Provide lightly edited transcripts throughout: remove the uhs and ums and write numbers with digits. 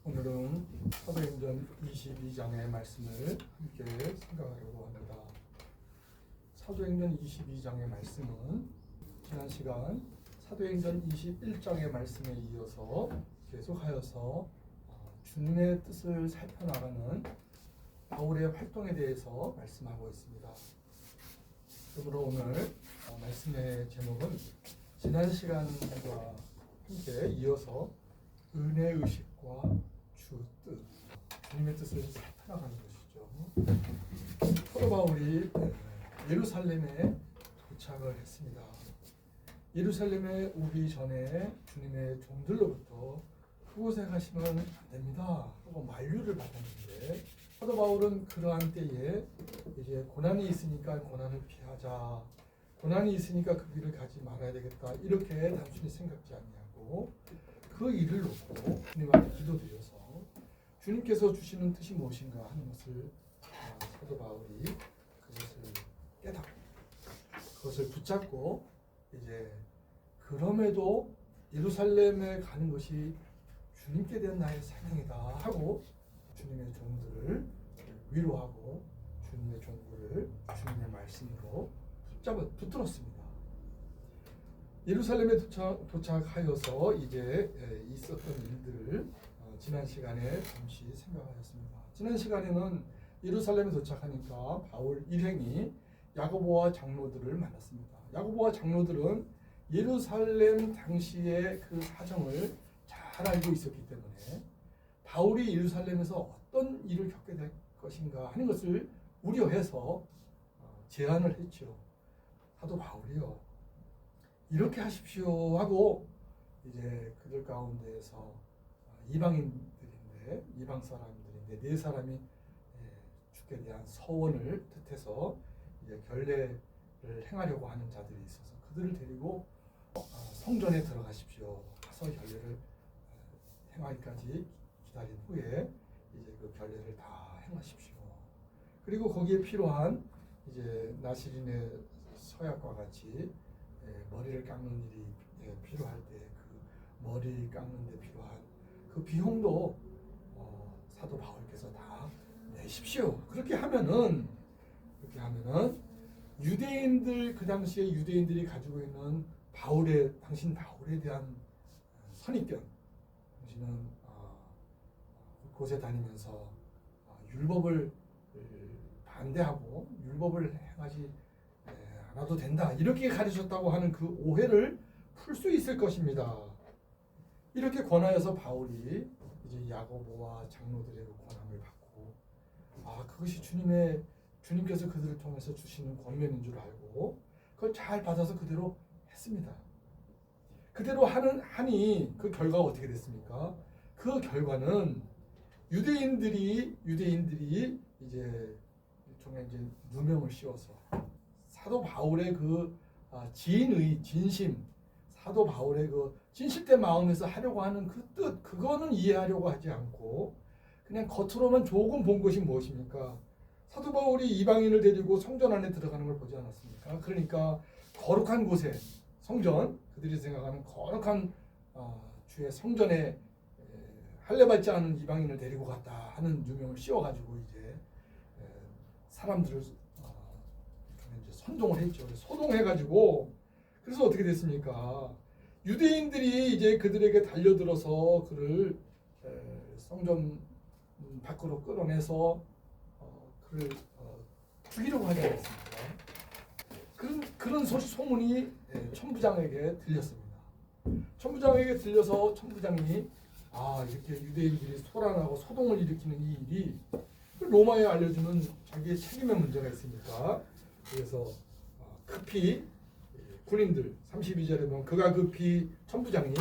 오늘은 사도행전 22장의 말씀을 함께 생각하려고 합니다. 사도행전 22장의 말씀은 지난 시간 사도행전 21장의 말씀에 이어서 계속하여서 주님의 뜻을 살펴나가는 바울의 활동에 대해서 말씀하고 있습니다. 그러므로 오늘 말씀의 제목은 지난 시간과 함께 이어서 은혜의식과 주 뜻, 주님의 뜻을 살펴나가는 것이죠. 사도 바울이 예루살렘에 도착을 했습니다. 예루살렘에 오기 전에 주님의 종들로부터 그곳에 가시면 안 됩니다 하고 만류를 받았는데, 사도 바울은 그러한 때에 이제 고난이 있으니까 고난을 피하자, 고난이 있으니까 그 길을 가지 말아야 되겠다, 이렇게 단순히 생각지 아니하고 그 일을 놓고 주님 앞에 기도드려서 주님께서 주시는 뜻이 무엇인가 하는 것을 사도 바울이 그것을 깨닫고 그것을 붙잡고 이제 그럼에도 예루살렘에 가는 것이 주님께 대한 나의 사명이다 하고 주님의 종들을 위로하고 주님의 종들을 주님의 말씀으로 붙들었습니다. 예루살렘에 도착하여서 이제 있었던 일들을 지난 시간에 잠시 생각하였습니다. 지난 시간에는 예루살렘에 도착하니까 바울 일행이 야고보와 장로들을 만났습니다. 야고보와 장로들은 예루살렘 당시의 그 사정을 잘 알고 있었기 때문에 바울이 예루살렘에서 어떤 일을 겪게 될 것인가 하는 것을 우려해서 제안을 했죠. 사도 바울이요, 이렇게 하십시오 하고 이제 그들 가운데에서 이방 사람들인데 네 사람이 주께 대한 서원을 뜻해서 이제 결례를 행하려고 하는 자들이 있어서 그들을 데리고 성전에 들어가십시오. 가서 결례를 행하기까지 기다린 후에 이제 그 결례를 다 행하십시오. 그리고 거기에 필요한 이제 나시린의 서약과 같이 머리를 깎는 일이 필요할 때 그 머리 깎는 데 필요한 그 비용도 사도 바울께서 다 내십시오. 그렇게 하면은 유대인들, 그 당시에 유대인들이 가지고 있는 당신 바울에 대한 선입견, 당신은 곳에 다니면서 율법을 반대하고 율법을 행하지 않아도 된다, 이렇게 가르쳤다고 하는 그 오해를 풀 수 있을 것입니다. 이렇게 권하여서 바울이 이제 야고보와 장로들의 권함을 받고 그것이 주님께서 그들을 통해서 주시는 권면인 줄 알고 그걸 잘 받아서 그대로 했습니다. 그대로 하니 그 결과가 어떻게 됐습니까? 그 결과는 유대인들이 이제 일종의 이제 누명을 씌워서 사도 바울의 그 진의 진심, 사도 바울의 그 진실된 마음에서 하려고 하는 그 뜻, 그거는 이해하려고 하지 않고 그냥 겉으로만 조금 본 것이 무엇입니까? 사도 바울이 이방인을 데리고 성전 안에 들어가는 걸 보지 않았습니까? 그러니까 거룩한 곳에, 성전, 그들이 생각하는 거룩한 주의 성전에 할례받지 않은 이방인을 데리고 갔다 하는 유명을 씌워가지고 이제 사람들을 이제 선동을 했죠. 소동해가지고 그래서 어떻게 됐습니까? 유대인들이 이제 그들에게 달려들어서 그를 성전 밖으로 끌어내서 그를 죽이려고 하지 않았습니까? 그런 소문이 천부장에게 들렸습니다. 천부장에게 들려서 천부장이 이렇게 유대인들이 소란하고 소동을 일으키는 이 일이 로마에 알려주면 자기의 책임의 문제가 있으니까, 그래서 급히 군인들 32절에 보면 천부장이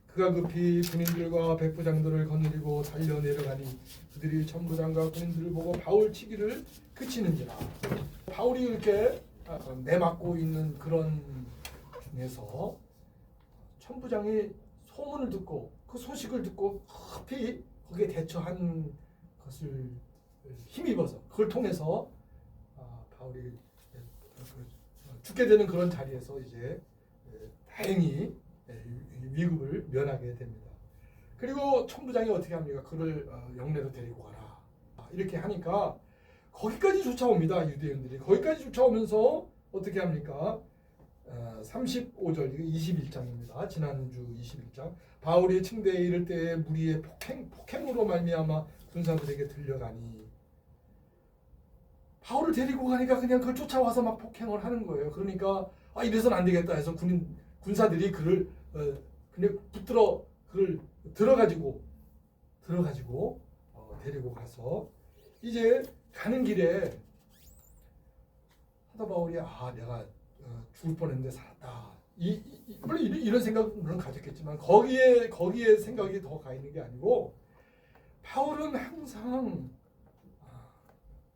그가 급히 군인들과 백부장들을 거느리고 달려 내려가니 그들이 천부장과 군인들을 보고 바울 치기를 그치는지라. 바울이 이렇게 내맞고 있는 그런 중에서 천부장이 소문을 듣고 그 소식을 듣고 급히 거기에 대처한 것을 힘입어서 그걸 통해서 바울이 죽게 되는 그런 자리에서 이제 다행히 위급을 면하게 됩니다. 그리고 천부장이 어떻게 합니까? 그를 영내로 데리고 가라. 이렇게 하니까 거기까지 쫓아옵니다. 유대인들이 거기까지 쫓아오면서 어떻게 합니까? 35절, 이거 21장입니다. 지난주 21장. 바울이 층대에 이를 때에 무리의 폭행으로 말미암아 군사들에게 들려가니, 바울을 데리고 가니까 그냥 그걸 쫓아와서 막 폭행을 하는 거예요. 그러니까 이래서는 안 되겠다 해서 군사들이 그를 그냥 붙들어 그를 들어가지고 데리고 가서 이제 가는 길에 사도 바울이 내가 죽을 뻔했는데 살았다. 물론 이런 생각은 물론 가졌겠지만 거기에 생각이 더 가 있는 게 아니고, 바울은 항상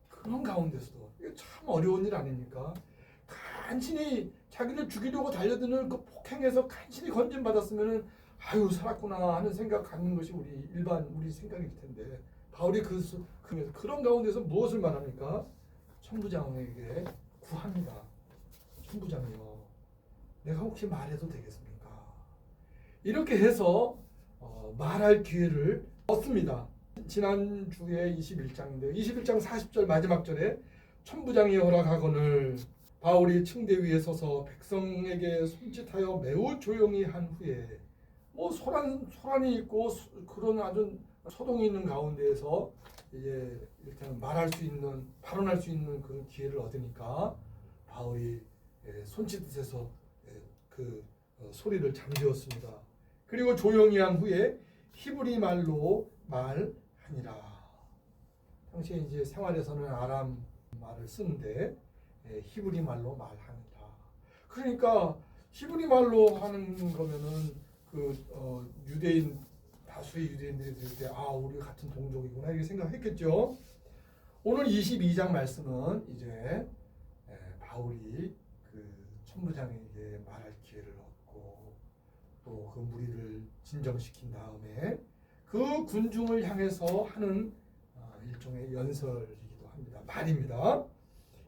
그런 가운데서도, 이게 참 어려운 일 아닙니까? 간신히 자기를 죽이려고 달려드는 그 폭행에서 간신히 건진받았으면은 아유 살았구나 하는 생각 갖는 것이 우리 생각일 텐데, 바울이 그런 가운데서 무엇을 말합니까? 천부장에게 구합니다. 천부장이요, 내가 혹시 말해도 되겠습니까? 이렇게 해서 말할 기회를 얻습니다. 지난주에 21장인데 21장 40절 마지막 절에 천부장이 허락하거늘 바울이 층대 위에 서서 백성에게 손짓하여 매우 조용히 한 후에, 소란이 있고 그런 아주 소동이 있는 가운데에서 이제 이렇게 발언할 수 있는 그런 기회를 얻으니까 바울이 손짓해서 그 소리를 잠재웠습니다. 그리고 조용히 한 후에 히브리 말로 말하니라. 당시에 이제 생활에서는 아람 말을 쓰는데 히브리 말로 말하니라. 그러니까 히브리 말로 하는 거면은 다수의 유대인들이 들을 때 우리 같은 동족이구나 이렇게 생각했겠죠. 오늘 22장 말씀은 이제 바울이 그 천부장에게 말할 기회를 얻고 또 그 무리를 진정시킨 다음에 그 군중을 향해서 하는 일종의 연설이기도 합니다. 말입니다.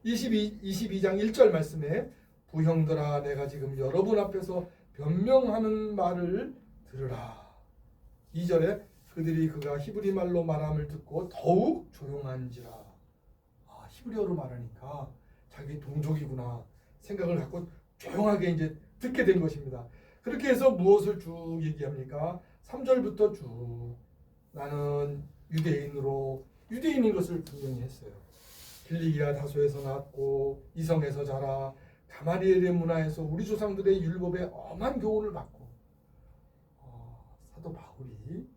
22장 1절 말씀에 부형들아, 내가 지금 여러분 앞에서 변명하는 말을 들으라. 2절에 그가 히브리 말로 말함을 듣고 더욱 조용한지라. 히브리어로 말하니까 자기 동족이구나 생각을 갖고 조용하게 이제 듣게 된 것입니다. 그렇게 해서 무엇을 쭉 얘기합니까? 3절부터 쭉 나는 유대인인 것을 분명히 했어요. 길리기아 다소에서 났고 이성에서 자라 가마리엘의 문화에서 우리 조상들의 율법에 엄한 교훈을 받고, 사도 바울이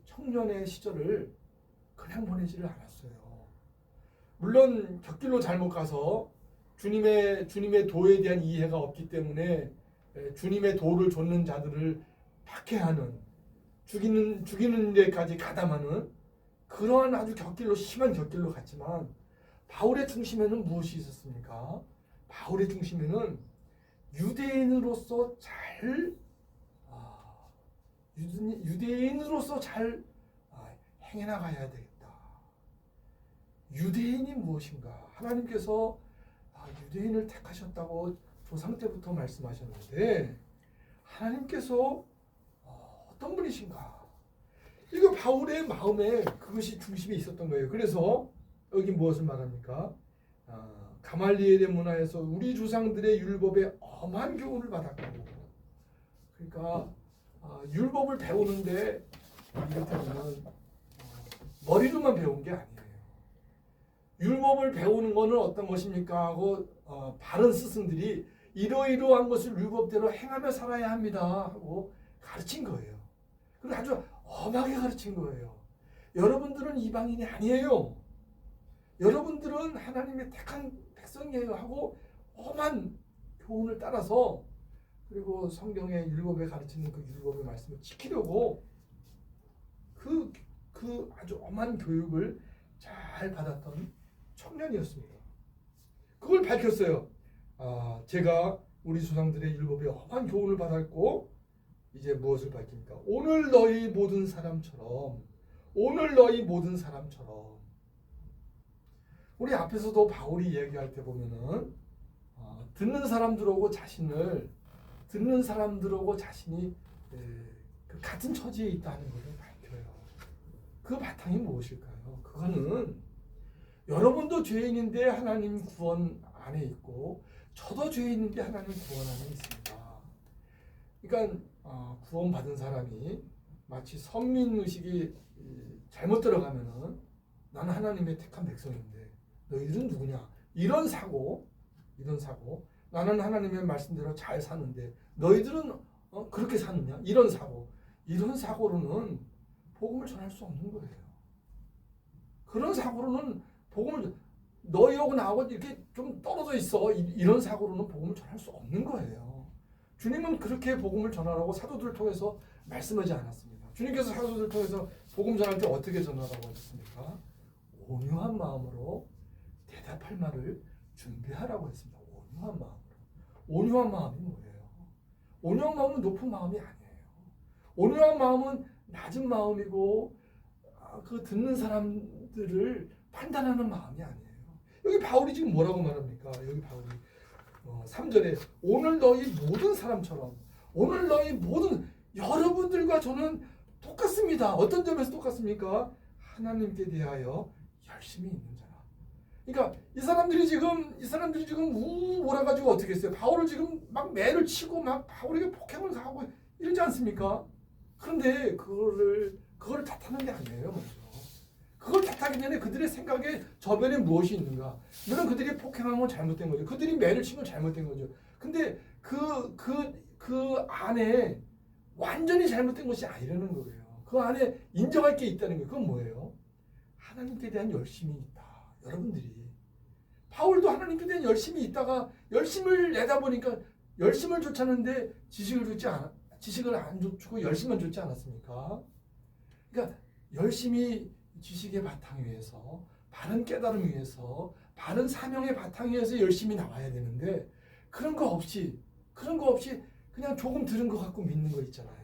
청년의 시절을 그냥 보내지를 않았어요. 물론 곁길로 잘못 가서 주님의 도에 대한 이해가 없기 때문에 주님의 도를 좇는 자들을 박해하는, 죽이는 데까지 가담하는 그러한 아주 심한 곁길로 갔지만, 바울의 중심에는 무엇이 있었습니까? 바울의 중심에는 유대인으로서 잘 행해나가야 되겠다. 유대인이 무엇인가? 하나님께서 유대인을 택하셨다고 조상 때부터 말씀하셨는데, 하나님께서 어떤 분이신가? 이거 바울의 마음에 그것이 중심에 있었던 거예요. 그래서 여기 무엇을 말합니까? 가말리엘의 문화에서 우리 조상들의 율법에 엄한 교훈을 받았고, 그러니까 율법을 배우는데 이를테면 머리로만 배운 게 아니에요. 율법을 배우는 것은 어떤 것입니까? 하고 바른 스승들이 이러이러한 것을 율법대로 행하며 살아야 합니다 하고 가르친 거예요. 그리고 아주 엄하게 가르친 거예요. 여러분들은 이방인이 아니에요. 여러분들은 하나님의 택한 백성이에요 하고 엄한 교훈을 따라서, 그리고 성경의 율법에 가르치는 그 율법의 말씀을 지키려고 그 아주 엄한 교육을 잘 받았던 청년이었습니다. 그걸 밝혔어요. 제가 우리 조상들의 율법에 엄한 교훈을 받았고, 이제 무엇을 밝힙니까? 오늘 너희 모든 사람처럼 우리 앞에서도 바울이 얘기할 때 보면은 듣는 사람들하고 자신이 그 같은 처지에 있다는 것을 밝혀요. 그 바탕이 무엇일까요? 그거는 여러분도 죄인인데 하나님 구원 안에 있고 저도 죄인인데 하나님 구원 안에 있습니다. 그러니까 구원받은 사람이 마치 선민의식이 잘못 들어가면은 나는 하나님의 택한 백성인데 너희들은 누구냐? 이런 사고 나는 하나님의 말씀대로 잘 사는데 너희들은 그렇게 사느냐? 이런 사고로는 복음을 전할 수 없는 거예요. 그런 사고로는 복음을 너희하고 나하고 이렇게 좀 떨어져 있어 이런 사고로는 복음을 전할 수 없는 거예요. 주님은 그렇게 복음을 전하라고 사도들을 통해서 말씀하지 않았습니다. 주님께서 사도들을 통해서 복음 전할 때 어떻게 전하라고 하셨습니까? 온유한 마음으로 대답할 말을 준비하라고 했습니다. 온유한 마음으로. 온유한 마음이 뭐예요? 온유한 마음은 높은 마음이 아니에요. 온유한 마음은 낮은 마음이고 그 듣는 사람들을 판단하는 마음이 아니에요. 여기 바울이 지금 뭐라고 말합니까? 여기 바울이 3절에 오늘 너희 모든 사람처럼 오늘 너희 모든 여러분들과 저는 똑같습니다. 어떤 점에서 똑같습니까? 하나님께 대하여 열심히 있는 자라. 그러니까 이 사람들이 지금 몰아가지고 어떻게 했어요? 바울을 지금 막 매를 치고 막 바울에게 폭행을 가하고 이러지 않습니까? 그런데 그거를 탓하는 게 아니에요. 먼저. 그걸 탓하기 전에 그들의 생각에 저변에 무엇이 있는가? 물론 그들이 폭행한 건 잘못된 거죠. 그들이 매를 친 건 잘못된 거죠. 근데 그 안에 완전히 잘못된 것이 아니라는 거예요. 그 안에 인정할 게 있다는 거예요. 그건 뭐예요? 하나님께 대한 열심이 있다. 여러분들이 바울도 하나님께 대한 열심이 있다가 열심을 내다 보니까 열심을 쫓았는데 지식을 안 쫓고 열심만 쫓지 않았습니까? 그러니까 열심히 지식의 바탕 위에서 바른 깨달음 위에서 바른 사명의 바탕 위에서 열심히 나와야 되는데 그런 거 없이 그냥 조금 들은 것 갖고 믿는 거 있잖아요.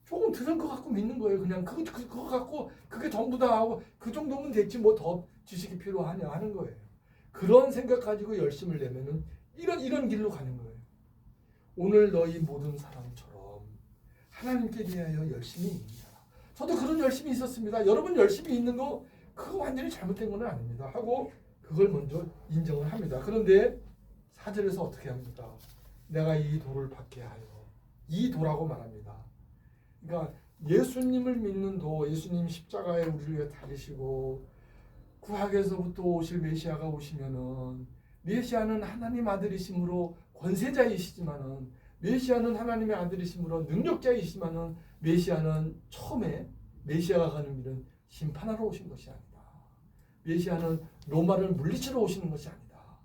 조금 들은 것 갖고 믿는 거예요. 그냥 그거 갖고 그게 전부다 하고 그 정도면 됐지 뭐 더 지식이 필요하냐 하는 거예요. 그런 생각 가지고 열심을 내면은 이런 길로 가는 거예요. 오늘 너희 모든 사람처럼 하나님께 대하여 열심히 있는 자라. 저도 그런 열심이 있었습니다. 여러분 열심히 있는 거 그거 완전히 잘못된 건 아닙니다. 하고 그걸 먼저 인정을 합니다. 그런데 4절에서 어떻게 합니까? 내가 이 도를 받게 하여 이 도라고 말합니다. 그러니까 예수님을 믿는 도, 예수님 십자가에 우리를 위해 달리시고 구약에서부터 오실 메시아가 오시면은 메시아는 하나님 아들이심으로 권세자이시지만은 메시아는 하나님의 아들이심으로 능력자이시지만은 메시아는 처음에 메시아가 가는 길은 심판하러 오신 것이 아니다. 메시아는 로마를 물리치러 오시는 것이 아니다.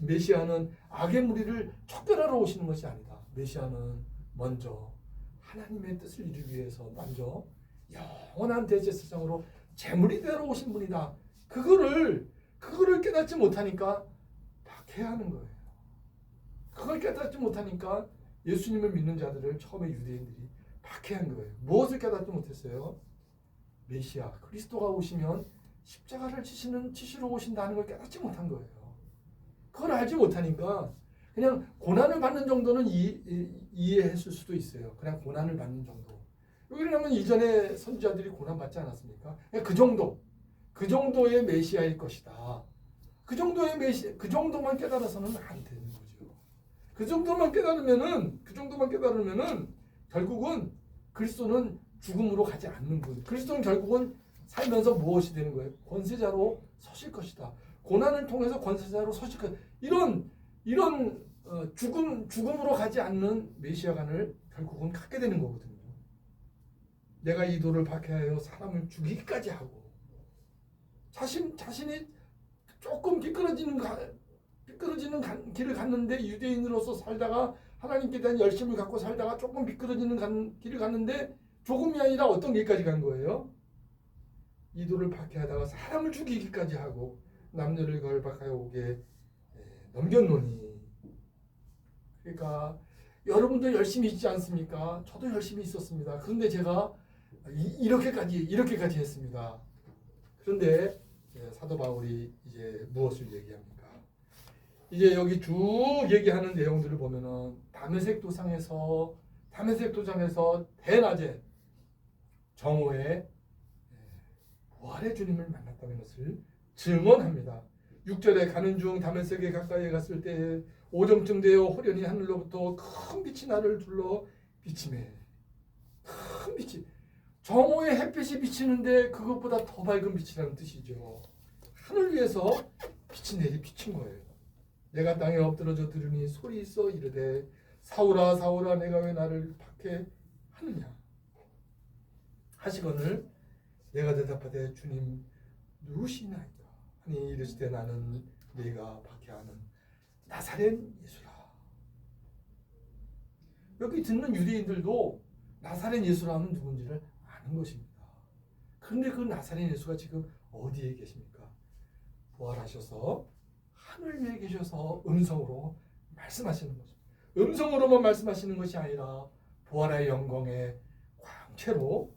메시아는 악의 무리를 척결하러 오시는 것이 아니다. 메시아는 먼저 하나님의 뜻을 이루기 위해서 먼저 영원한 대제사장으로 제물이 되러 오신 분이다. 그거를 깨닫지 못하니까 박해하는 거예요. 그걸 깨닫지 못하니까 예수님을 믿는 자들을 처음에 유대인들이 박해한 거예요. 무엇을 깨닫지 못했어요? 메시아 그리스도가 오시면 십자가를 치시러 오신다는 걸 깨닫지 못한 거예요. 그걸 알지 못하니까 그냥 고난을 받는 정도는 이해했을 수도 있어요. 그냥 고난을 받는 정도. 왜냐하면 이전에 선지자들이 고난받지 않았습니까? 그 정도의 메시아일 것이다. 그 정도만 깨달아서는 안 되는 거죠. 그 정도만 깨달으면은 결국은 그리스도는 죽음으로 가지 않는 분. 그리스도는 결국은 살면서 무엇이 되는 거예요? 권세자로 서실 것이다. 고난을 통해서 권세자로 서실 것. 이런 죽음으로 가지 않는 메시아관을 결국은 갖게 되는 거거든요. 내가 이 도를 박해하여 사람을 죽이기까지 하고 자신이 조금 미끄러지는 길을 갔는데 유대인으로서 살다가 하나님께 대한 열심을 갖고 살다가 조금 미끄러지는 길을 갔는데 조금이 아니라 어떤 길까지 간 거예요? 이 도를 박해하다가 사람을 죽이기까지 하고 남녀를 결박하여 오게 넘겼노니. 그러니까 여러분도 열심히 있지 않습니까? 저도 열심히 있었습니다. 그런데 제가 이렇게까지 했습니다. 그런데 사도 바울이 이제 무엇을 얘기합니까? 이제 여기 쭉 얘기하는 내용들을 보면은 다메섹 도상에서 다메섹 도장에서 대낮에 정오에 부활의 주님을 만났다는 것을 증언합니다. 6절에 가는 중 다메섹에 가까이 갔을 때 오정쯤 되어 호련히 하늘로부터 큰 빛이 나를 둘러 비치매. 큰 빛이, 정오에 햇빛이 비치는데 그것보다 더 밝은 빛이라는 뜻이죠. 하늘 위에서 빛이 내리 비친 거예요. 내가 땅에 엎드러져 들으니 소리 있어 이르되 사울아 사울아 내가 왜 나를 박해하느냐 하시거늘 내가 대답하되 주님 누구시나이까 하니 이르시되 나는 네가 박해하는 나사렛 예수라. 여기 듣는 유대인들도 나사렛 예수라는 누군지를 아는 것입니다. 그런데 그 나사렛 예수가 지금 어디에 계십니까? 부활하셔서 하늘 위에 계셔서 음성으로 말씀하시는 거죠. 음성으로만 말씀하시는 것이 아니라 부활의 영광에 광채로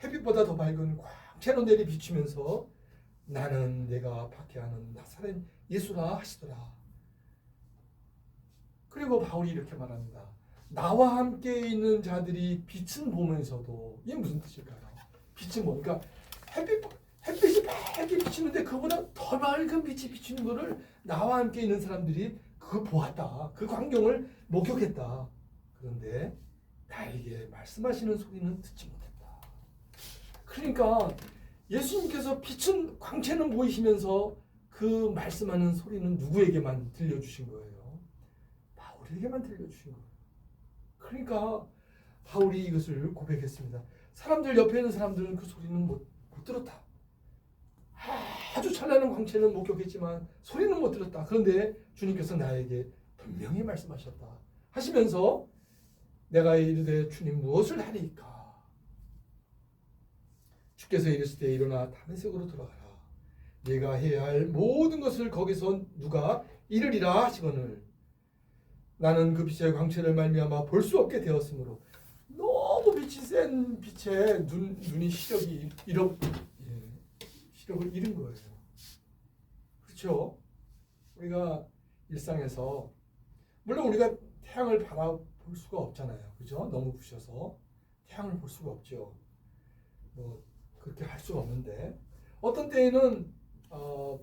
햇빛보다 더 밝은 광채로 내리 비추면서 나는 내가 박해하는 나사렛 예수라 하시더라. 그리고 바울이 이렇게 말합니다. 나와 함께 있는 자들이 빛은 보면서도, 이게 무슨 뜻일까요? 빛은 보니까 햇빛이 밝게 비치는데 그보다 더 밝은 빛이 비치는 것을 나와 함께 있는 사람들이 그거 보았다. 그 광경을 목격했다. 그런데 나에게 말씀하시는 소리는 듣지 못했다. 그러니까 예수님께서 빛은 광채는 보이시면서 그 말씀하는 소리는 누구에게만 들려주신 거예요? 바울에게만 들려주신 거예요. 그러니까 바울이 이것을 고백했습니다. 사람들 옆에 있는 사람들은 그 소리는 못 들었다. 아주 찬란한 광채는 목격했지만 소리는 못 들었다. 그런데 주님께서 나에게 분명히 말씀하셨다 하시면서 내가 이르되 주님 무엇을 하리이까? 주께서 이르시되 일어나 다메섹으로 들어가라. 네가 해야 할 모든 것을 거기서 누가 이르리라 하시거늘 나는 그 빛의 광채를 말미암아 볼 수 없게 되었으므로 너무 빛이 센 빛에 눈이 시력을 잃은 거예요. 그렇죠? 우리가 일상에서 물론 우리가 태양을 바라볼 수가 없잖아요. 그죠? 너무 부셔서 태양을 볼 수가 없죠. 뭐 그렇게 할 수가 없는데 어떤 때에는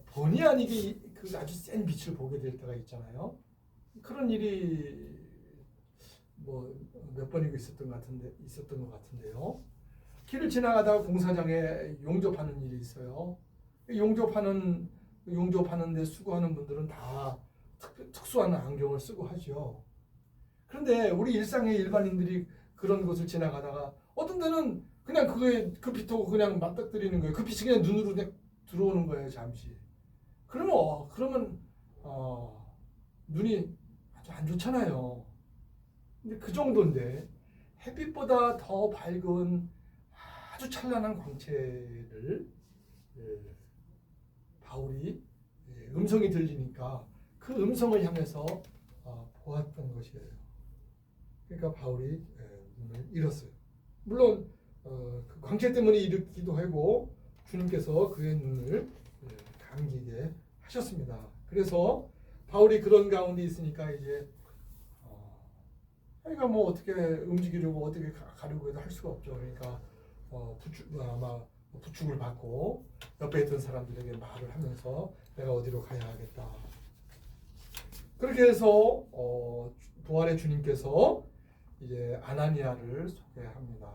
본의 아니게 그 아주 센 빛을 보게 될 때가 있잖아요. 그런 일이 뭐 몇 번이고 있었던 것 같은데요. 길을 지나가다가 공사장에 용접하는 일이 있어요. 용접하는데 수고하는 분들은 다 특수한 안경을 쓰고 하죠. 그런데 우리 일상의 일반인들이 그런 곳을 지나가다가 어떤 데는 그냥 그 빛하고 그냥 맞닥뜨리는 거예요. 그 빛이 그냥 눈으로 그냥 들어오는 거예요, 잠시. 그러면 눈이 아주 안 좋잖아요. 근데 그 정도인데 햇빛보다 더 밝은 아주 찬란한 광채를 바울이 음성이 들리니까 그 음성을 향해서 보았던 것이에요. 그러니까 바울이 눈을 잃었어요. 물론 그 광채 때문에 잃기도 하고 주님께서 그의 눈을 감기게 하셨습니다. 그래서 바울이 그런 가운데 있으니까 이제 그러니까 뭐 어떻게 움직이려고 어떻게 가려고 해도 할 수가 없죠. 그러니까 부축을 받고 옆에 있던 사람들에게 말을 하면서 내가 어디로 가야 하겠다. 그렇게 해서 부활의 주님께서 이제 아나니아를 소개합니다.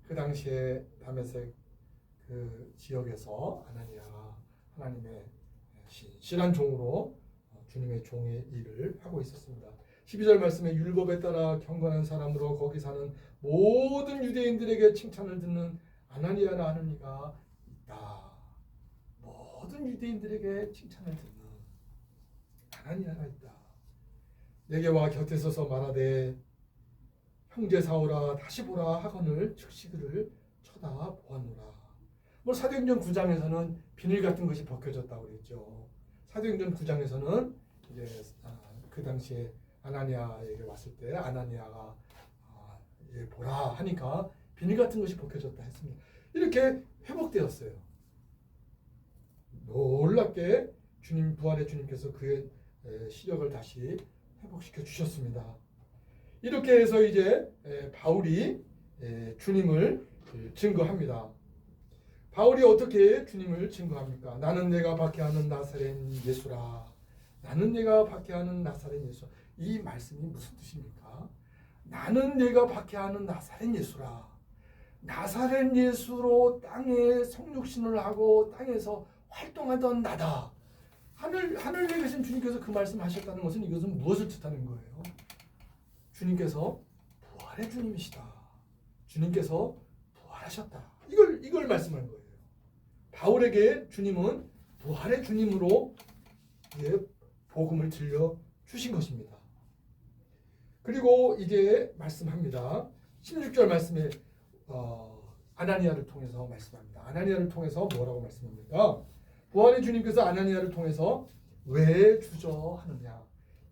그 당시에 다메섹 그 지역에서 아나니아가 하나님의 신실한 종으로 주님의 종의 일을 하고 있었습니다. 12절 말씀에 율법에 따라 경건한 사람으로 거기 사는 모든 유대인들에게 칭찬을 듣는 아나니아라 하는 이가 있다. 모든 유대인들에게 칭찬을 듣는 아나니아가 있다. 내게 와 곁에 서서 말하되 형제 사오라 다시 보라 하거늘 즉시 그를 쳐다보았노라. 뭐 사도행전 9장에서는 비늘 같은 것이 벗겨졌다고 그랬죠. 사도행전 9장에서는 이제 그 당시에 아나니아에게 왔을 때 아나니아가 이제 보라 하니까 비늘 같은 것이 벗겨졌다 했습니다. 이렇게 회복되었어요. 놀랍게 부활의 주님께서 그의 시력을 다시 회복시켜 주셨습니다. 이렇게 해서 이제 바울이 주님을 증거합니다. 바울이 어떻게 주님을 증거합니까? 나는 내가 박해하는 나사렛 예수라. 나는 내가 박해하는 나사렛 예수. 이 말씀이 무슨 뜻입니까? 나는 내가 박해하는 나사렛 예수라. 나사렛 예수로 땅에 성육신을 하고 땅에서 활동하던 나다. 하늘에 계신 주님께서 그 말씀하셨다는 것은 이것은 무엇을 뜻하는 거예요? 주님께서 부활의 주님이시다. 주님께서 부활하셨다. 이걸 말씀하는 거예요. 바울에게 주님은 부활의 주님으로 복음을 들려 주신 것입니다. 그리고 이제 말씀합니다. 16절 말씀에 아나니아를 통해서 말씀합니다. 아나니아를 통해서 뭐라고 말씀합니까? 부활의 주님께서 아나니아를 통해서 왜 주저하느냐?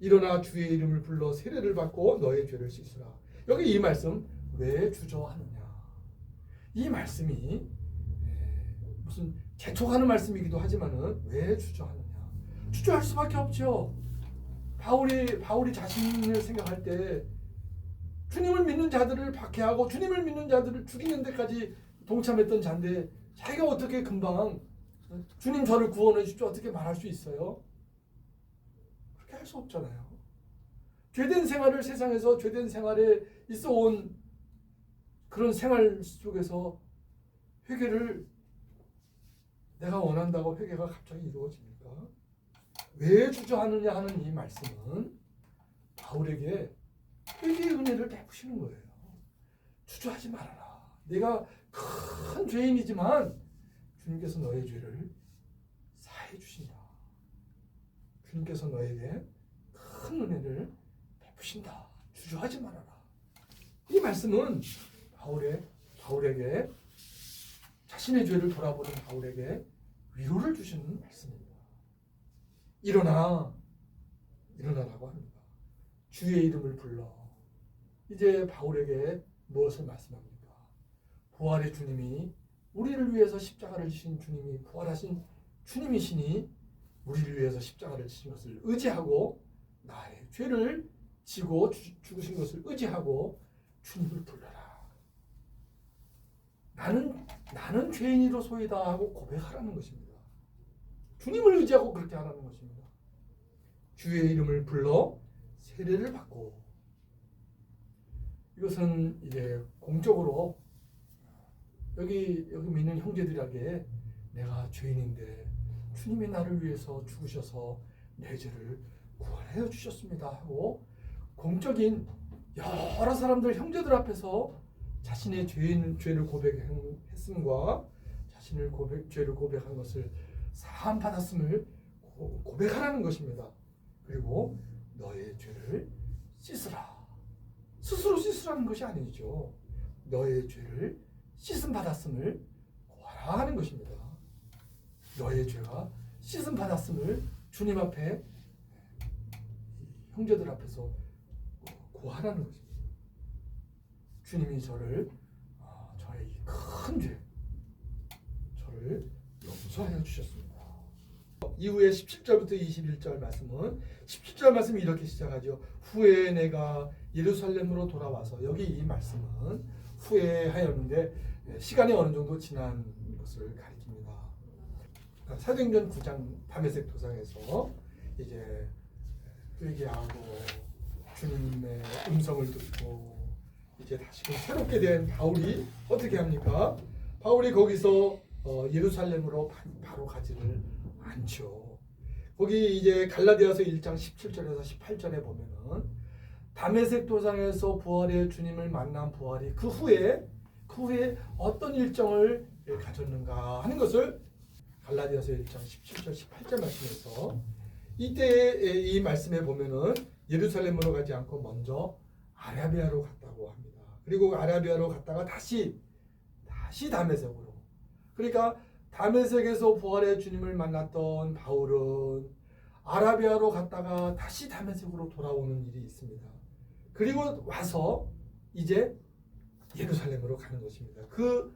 일어나 주의 이름을 불러 세례를 받고 너의 죄를 씻으라. 여기 이 말씀 왜 주저하느냐? 이 말씀이 무슨 재촉하는 말씀이기도 하지만은 왜 주저하느냐? 주저할 수밖에 없죠. 바울이 자신을 생각할 때 주님을 믿는 자들을 박해하고 주님을 믿는 자들을 죽이는 데까지 동참했던 자인데 자기가 어떻게 금방 주님 저를 구원해 주십시오 어떻게 말할 수 있어요? 그렇게 할 수 없잖아요. 죄된 생활을 세상에서 죄된 생활에 있어 온 그런 생활 속에서 회개를 내가 원한다고 회개가 갑자기 이루어집니까? 왜 주저하느냐 하는 이 말씀은 바울에게 회개의 은혜를 베푸시는 거예요. 주저하지 말아라. 내가 큰 죄인이지만 주님께서 너의 죄를 사해 주신다. 주님께서 너에게 큰 은혜를 베푸신다. 주저하지 말아라. 이 말씀은 바울에게 자신의 죄를 돌아보는 바울에게 위로를 주시는 말씀입니다. 일어나라고 합니다. 주의 이름을 불러. 이제 바울에게 무엇을 말씀합니까? 부활의 주님이 우리를 위해서 십자가를 지신 주님이 부활하신 주님이시니 우리를 위해서 십자가를 지신 것을 의지하고 나의 죄를 지고 죽으신 것을 의지하고 주님을 불러라. 나는 죄인이로소이다 하고 고백하라는 것입니다. 주님을 의지하고 그렇게 하라는 것입니다. 주의 이름을 불러 세례를 받고 이것은 이제 공적으로 여기 믿는 형제들에게 내가 죄인인데 주님이 나를 위해서 죽으셔서 내 죄를 구원해 주셨습니다 하고 공적인 여러 사람들 형제들 앞에서 자신의 죄를 고백했음과 자신을 죄를 고백한 것을 사함 받았음을 고백하라는 것입니다. 그리고 너의 죄를 씻으라. 스스로 씻으라는 것이 아니죠. 너의 죄를 씻음 받았음을 고하라 하는 것입니다. 너의 죄가 씻음 받았음을 주님 앞에 형제들 앞에서 고하라는 것입니다. 주님이 저의 큰 죄, 저를 용서하여 주셨습니다. 이후에 17절부터 21절 말씀은 17절 말씀이 이렇게 시작하죠. 후에 내가 예루살렘으로 돌아와서 여기 이 말씀은 후회하였는데 시간이 어느 정도 지난 것을 가리킵니다. 사도행전 9장 다메섹 도상에서 이제 회개하고 주님의 음성을 듣고 이제 다시금 새롭게 된 바울이 어떻게 합니까? 바울이 거기서 예루살렘으로 바로 가지를 않죠. 거기 이제 갈라디아서 1장 17절에서 18절에 보면은 다메섹 도상에서 부활의 주님을 만난 부활이 그 후에 어떤 일정을 가졌는가 하는 것을 갈라디아서 1장 17절 18절 말씀에서 이때 이 말씀에 보면은 예루살렘으로 가지 않고 먼저 아라비아로 갔다고 합니다. 그리고 아라비아로 갔다가 다시 다메섹으로. 그러니까 다메섹에서 부활의 주님을 만났던 바울은 아라비아로 갔다가 다시 다메섹으로 돌아오는 일이 있습니다. 그리고 와서 이제 예루살렘으로 가는 것입니다. 그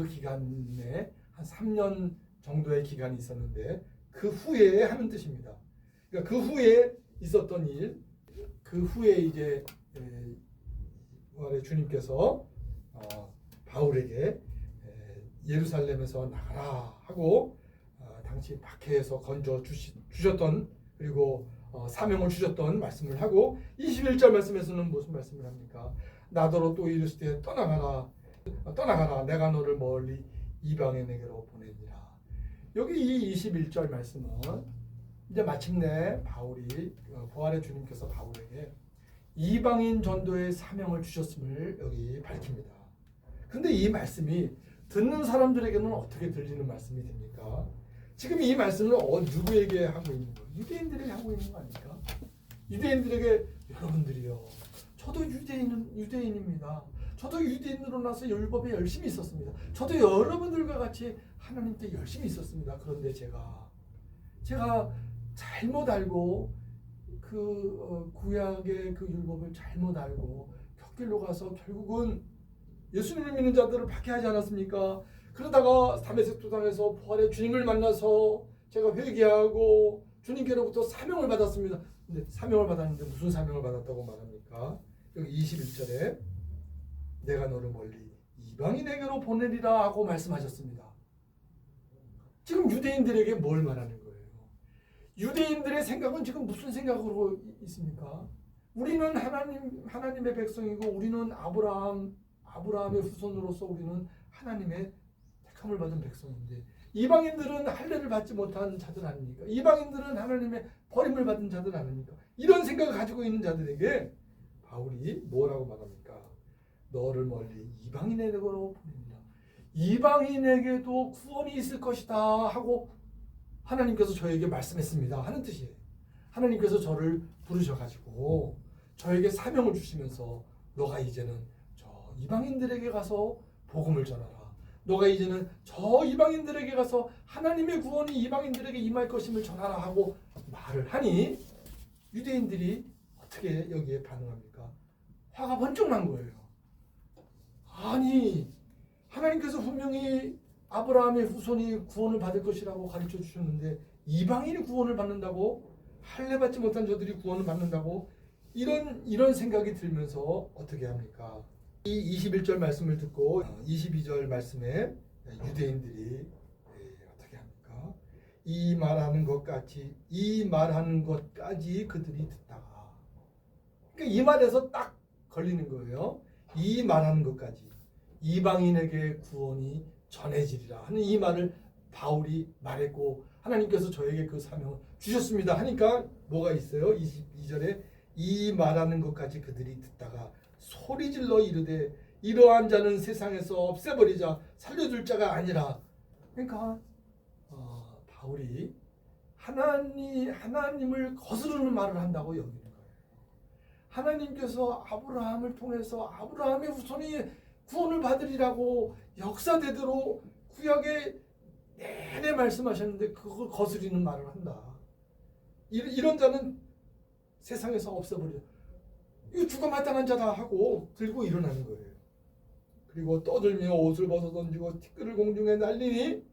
기간에 한 3년 정도의 기간이 있었는데 그 후에 하는 뜻입니다. 그러니까 그 후에 있었던 일, 그 후에 이제 부활의 주님께서 바울에게 예루살렘에서 나가라 하고 당시 박해에서 건져 주셨던 그리고 사명을 주셨던 말씀을 하고 21절 말씀에서는 무슨 말씀을 합니까? 나더러 또 이르시되 떠나가라 내가 너를 멀리 이방인에게로 보내니라. 여기 이 21절 말씀은 이제 마침내 바울이 부활의 주님께서 바울에게 이방인 전도의 사명을 주셨음을 여기 밝힙니다. 근데 이 말씀이 듣는 사람들에게는 어떻게 들리는 말씀이 됩니까? 지금 이 말씀을 누구에게 하고 있는 거예요? 유대인들에게 하고 있는 거 아닙니까? 유대인들에게 여러분들이요. 저도 유대인입니다. 저도 유대인으로 나서 율법에 열심히 있었습니다. 저도 여러분들과 같이 하나님께 열심히 있었습니다. 그런데 제가 잘못 알고 그 구약의 그 율법을 잘못 알고 곁길로 가서 결국은 예수님을 믿는 자들을 박해하지 않았습니까? 그러다가 다메섹 도상에서 부활의 주님을 만나서 제가 회개하고 주님께로부터 사명을 받았습니다. 근데 사명을 받았는데 무슨 사명을 받았다고 말합니까? 여기 21절에 내가 너를 멀리 이방인에게로 보내리라 하고 말씀하셨습니다. 지금 유대인들에게 뭘 말하는 거예요? 유대인들의 생각은 지금 무슨 생각으로 있습니까? 우리는 하나님의 백성이고 우리는 아브라함의 후손으로서 우리는 하나님의 택함을 받은 백성인데 이방인들은 할례를 받지 못한 자들 아닙니까? 이방인들은 하나님의 버림을 받은 자들 아닙니까? 이런 생각을 가지고 있는 자들에게 바울이 뭐라고 말합니까? 너를 멀리 이방인에게로 보냅니다. 이방인에게도 구원이 있을 것이다 하고 하나님께서 저에게 말씀했습니다 하는 뜻이에요. 하나님께서 저를 부르셔가지고 저에게 사명을 주시면서 너가 이제는 저 이방인들에게 가서 복음을 전하라. 너가 이제는 저 이방인들에게 가서 하나님의 구원이 이방인들에게 임할 것임을 전하라 하고 말을 하니 유대인들이 어떻게 여기에 반응합니까? 화가 번쩍 난 거예요. 아니 하나님께서 분명히 아브라함의 후손이 구원을 받을 것이라고 가르쳐 주셨는데 이방인이 구원을 받는다고? 할례 받지 못한 자들이 구원을 받는다고? 이런 생각이 들면서 어떻게 합니까? 이 21절 말씀을 듣고 22절 말씀에 유대인들이 어떻게 합니까? 이 말하는 것까지 그들이 듣다가 그러니까 이 말에서 딱 걸리는 거예요. 이 말하는 것까지 이방인에게 구원이 전해지리라 하는 이 말을 바울이 말했고 하나님께서 저에게 그 사명을 주셨습니다 하니까 뭐가 있어요? 22절에 이 말하는 것까지 그들이 듣다가 소리질러 이르되 이러한 자는 세상에서 없애버리자 살려줄 자가 아니라. 그러니까 바울이 하나님을 거스르는 말을 한다고 여기는 거예요. 하나님께서 아브라함을 통해서 아브라함의 후손이 구원을 받으리라고 역사대대로 구약에 내내 말씀하셨는데 그걸 거스리는 말을 한다. 이런 자는 세상에서 없애버려. 이거 죽어마땅한 자다 하고 들고 일어나는 거예요. 그리고 떠들며 옷을 벗어 던지고 티끌을 공중에 날리니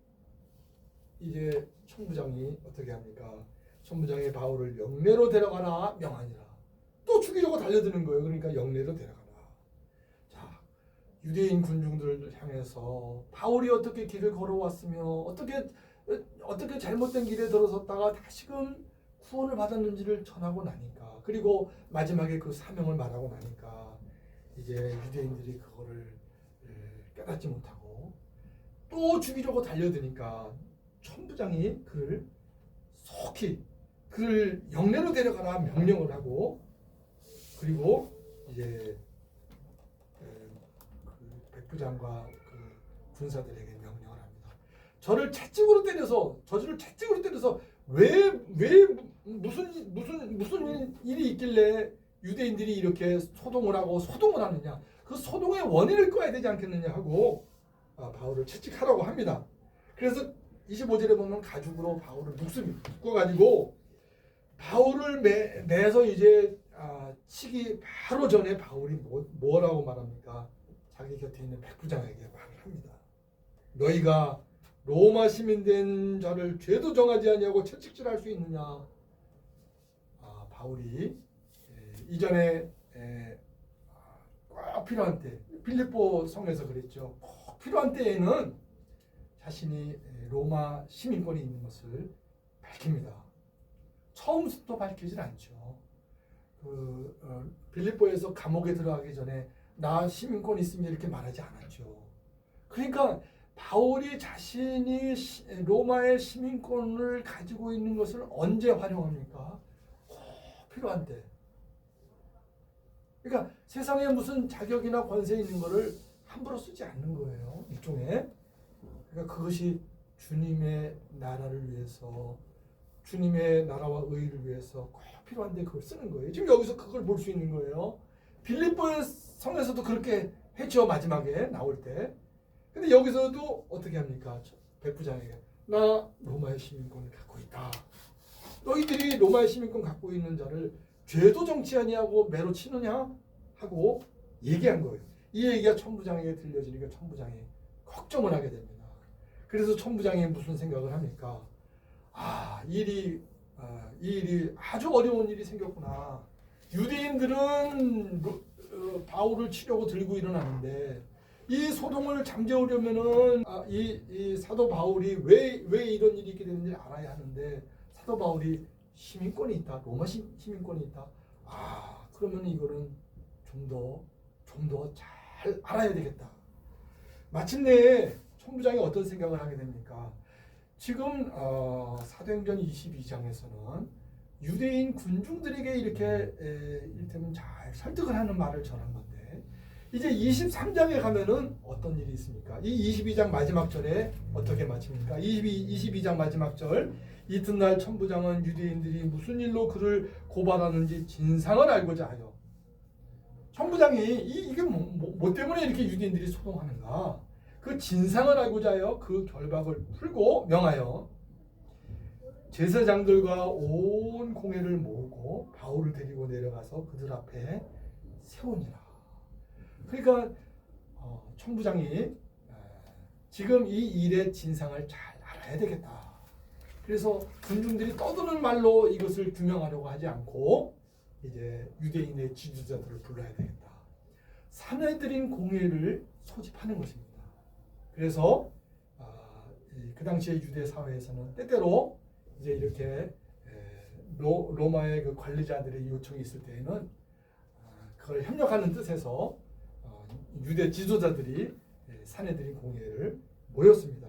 이제 천부장이 어떻게 합니까? 천부장이 바울을 영내로 데려가라 명하니라. 또 죽이려고 달려드는 거예요. 그러니까 영내로 데려가라. 자, 유대인 군중들을 향해서 바울이 어떻게 길을 걸어왔으며 어떻게 잘못된 길에 들어섰다가 다시금 구원을 받았는지를 전하고 나니까 그리고 마지막에 그 사명을 말하고 나니까 이제 유대인들이 그거를 깨닫지 못하고 또 죽이려고 달려드니까 천부장이 그를 영내로 데려가라 명령을 하고 그리고 이제 그 백부장과 그 군사들에게 명령을 합니다. 저를 채찍으로 때려서 왜 무슨 일이 있길래 유대인들이 이렇게 소동을 하느냐? 그 소동의 원인을 꺼야 되지 않겠느냐 하고 바울을 채찍하라고 합니다. 그래서 25절에 보면 가죽으로 바울을 묶어가지고 바울을 매서 이제 치기 바로 전에 바울이 뭐라고 말합니까? 자기 곁에 있는 백부장에게 말을 합니다. 너희가 로마 시민된 자를 죄도 정하지 아니하고 채찍질할 수 있느냐? 바울이 이전에 꼭 필요한 때, 빌립보 성에서 그랬죠. 꼭 필요한 때에는 자신이 로마 시민권이 있는 것을 밝힙니다. 처음부터 밝히질 않죠. 빌립보에서 감옥에 들어가기 전에 나 시민권 있습니다 이렇게 말하지 않았죠. 그러니까 바울이 자신이 로마의 시민권을 가지고 있는 것을 언제 활용합니까? 꼭 필요한 때. 그러니까 세상에 무슨 자격이나 권세 있는 것을 함부로 쓰지 않는 거예요. 일종의. 그러니까 그것이 주님의 나라를 위해서, 주님의 나라와 의를 위해서 꼭 필요한데 그걸 쓰는 거예요. 지금 여기서 그걸 볼 수 있는 거예요. 빌립보의 성에서도 그렇게 했죠. 마지막에 나올 때. 근데 여기서도 어떻게 합니까? 백부장에게 나 로마의 시민권을 갖고 있다. 너희들이 로마의 시민권 갖고 있는 자를 죄도 정치 아니하고 매로 치느냐? 하고 얘기한 거예요. 이 얘기가 천부장에게 들려지니까 천부장이 걱정을 하게 됩니다. 그래서 천부장이 무슨 생각을 합니까? 이 일이 아주 어려운 일이 생겼구나. 유대인들은 바울을 치려고 들고 일어나는데 이 소동을 잠재우려면은 이 사도 바울이 왜 이런 일이 있게 되는지 알아야 하는데 사도 바울이 시민권이 있다. 로마 시민권이 있다. 그러면 이거는 좀 더 잘 알아야 되겠다. 마침내 총부장이 어떤 생각을 하게 됩니까? 지금 사도행전 22장에서는 유대인 군중들에게 이렇게 이를테면 잘 설득을 하는 말을 전한 건데 이제 23장에 가면은 어떤 일이 있습니까? 이 22장 마지막 절에 어떻게 마칩니까? 22장 마지막 절 이튿날 천부장은 유대인들이 무슨 일로 그를 고발하는지 진상을 알고자 하여 천부장이 이게 뭐 때문에 이렇게 유대인들이 소동하는가 그 진상을 알고자 하여 그 결박을 풀고 명하여 제사장들과 온 공회를 모으고 바울을 데리고 내려가서 그들 앞에 세우니라. 그러니까 천부장이 지금 이 일의 진상을 잘 알아야 되겠다. 그래서 군중들이 떠드는 말로 이것을 규명하려고 하지 않고 이제 유대인의 지도자들을 불러야 되겠다. 사내들인 공회를 소집하는 것입니다. 그래서 그 당시에 유대 사회에서는 때때로 이제 이렇게 로마의 그 관리자들의 요청이 있을 때에는 그걸 협력하는 뜻에서 유대 지도자들이 사내들인 공회를 모였습니다.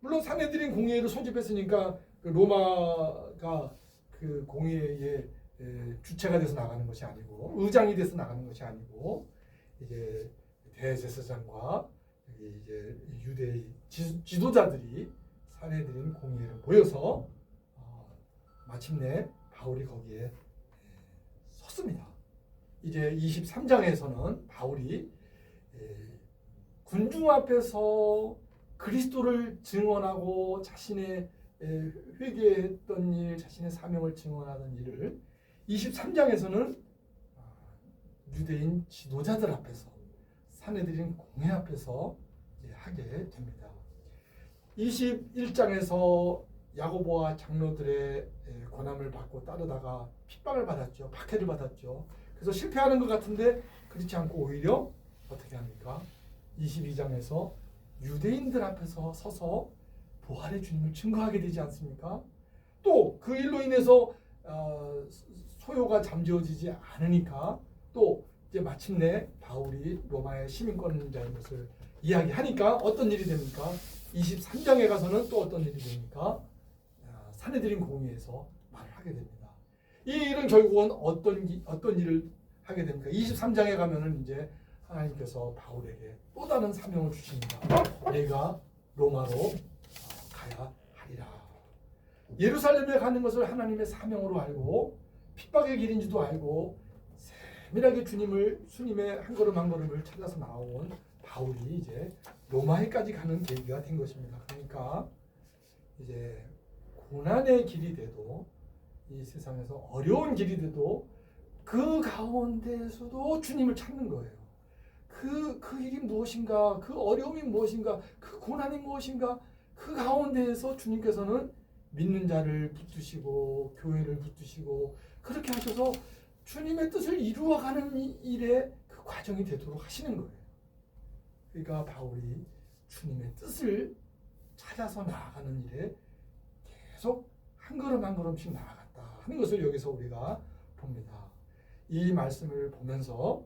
물론 사내들인 공회를 소집했으니까 그 로마가 그 공회의 주체가 돼서 나가는 것이 아니고 의장이 돼서 나가는 것이 아니고 이제 대제사장과 이제 유대 지도자들이 사내들인 공회에 모여서 마침내 바울이 거기에 섰습니다. 이제 23장에서는 바울이 군중 앞에서 그리스도를 증언하고 자신의 회개했던 일, 자신의 사명을 증언하던 일을 23장에서는 유대인 지도자들 앞에서 사내들인 공회 앞에서 하게 됩니다. 21장에서 야고보와 장로들의 권함을 받고 따르다가 핍박을 받았죠. 박해를 받았죠. 그래서 실패하는 것 같은데 그렇지 않고 오히려 어떻게 합니까? 22장에서 유대인들 앞에서 서서 부활의 주님을 증거하게 되지 않습니까? 또 그 일로 인해서 소요가 잠재워지지 않으니까 또 이제 마침내 바울이 로마의 시민권자인 것을 이야기하니까 어떤 일이 됩니까? 23장에 가서는 또 어떤 일이 됩니까? 사내들인 공회에서 말을 하게 됩니다. 이 일은 결국은 어떤 일을 하게 됩니까? 23장에 가면은 이제 하나님께서 바울에게 또 다른 사명을 주십니다. 내가 로마로 가야 하리라. 예루살렘에 가는 것을 하나님의 사명으로 알고 핍박의 길인지도 알고 세밀하게 주님의 한 걸음 한 걸음을 찾아서 나온 바울이 이제 로마에까지 가는 계기가 된 것입니다. 그러니까 이제 고난의 길이 돼도 이 세상에서 어려운 길이 돼도 그 가운데에서도 주님을 찾는 거예요. 그 일이 무엇인가, 그 어려움이 무엇인가, 그 고난이 무엇인가, 그 가운데에서 주님께서는 믿는 자를 붙드시고 교회를 붙드시고 그렇게 하셔서 주님의 뜻을 이루어가는 일에 그 과정이 되도록 하시는 거예요. 그러니까 바울이 주님의 뜻을 찾아서 나아가는 일에 계속 한 걸음 한 걸음씩 나아갔다 하는 것을 여기서 우리가 봅니다. 이 말씀을 보면서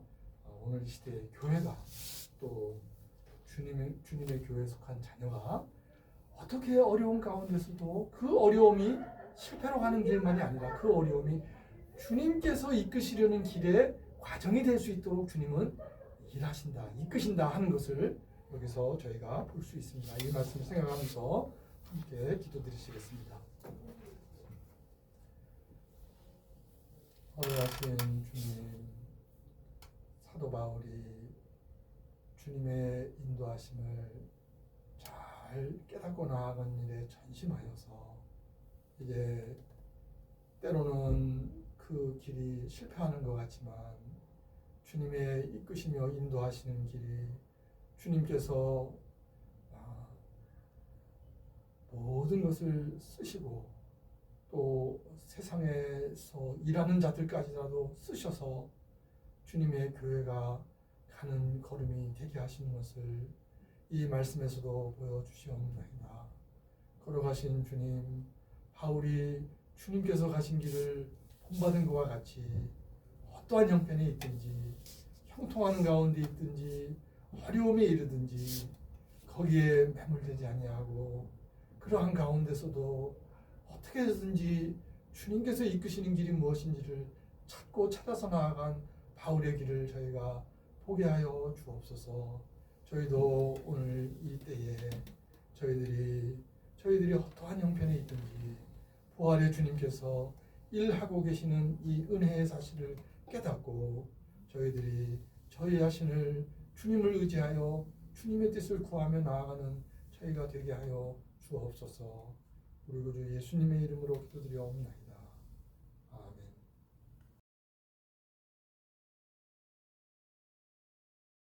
오늘 이 시대의 교회가 또 주님의 교회에 속한 자녀가 어떻게 어려운 가운데서도 그 어려움이 실패로 가는 길만이 아니라 그 어려움이 주님께서 이끄시려는 길의 과정이 될 수 있도록 주님은 일하신다, 이끄신다 하는 것을 여기서 저희가 볼 수 있습니다. 이 말씀을 생각하면서 함께 기도드리시겠습니다. 거룩하신 주님, 사도 바울이 주님의 인도하심을 잘 깨닫고 나아간 일에 전심하여서 이제 때로는 그 길이 실패하는 것 같지만 주님의 이끄시며 인도하시는 길이 주님께서 모든 것을 쓰시고 또 세상에서 일하는 자들까지라도 쓰셔서 주님의 교회가 가는 걸음이 되게 하시는 것을 이 말씀에서도 보여주시옵나이다. 걸어가신 주님, 바울이 주님께서 가신 길을 본받은 것과 같이 어떠한 형편이 있든지 형통하는 가운데 있든지 어려움에 이르든지 거기에 매몰되지 아니하고 그러한 가운데서도 어떻게든지 주님께서 이끄시는 길이 무엇인지를 찾고 찾아서 나아간 바울의 길을 저희가 보게 하여 주옵소서. 저희도 오늘 이 때에 저희들이 어떠한 형편에 있든지 부활의 주님께서 일하고 계시는 이 은혜의 사실을 깨닫고 저희들이 저희 자신을 주님을 의지하여 주님의 뜻을 구하며 나아가는 저희가 되게 하여 주옵소서. 우리 구주 예수님의 이름으로 기도드리옵나이다.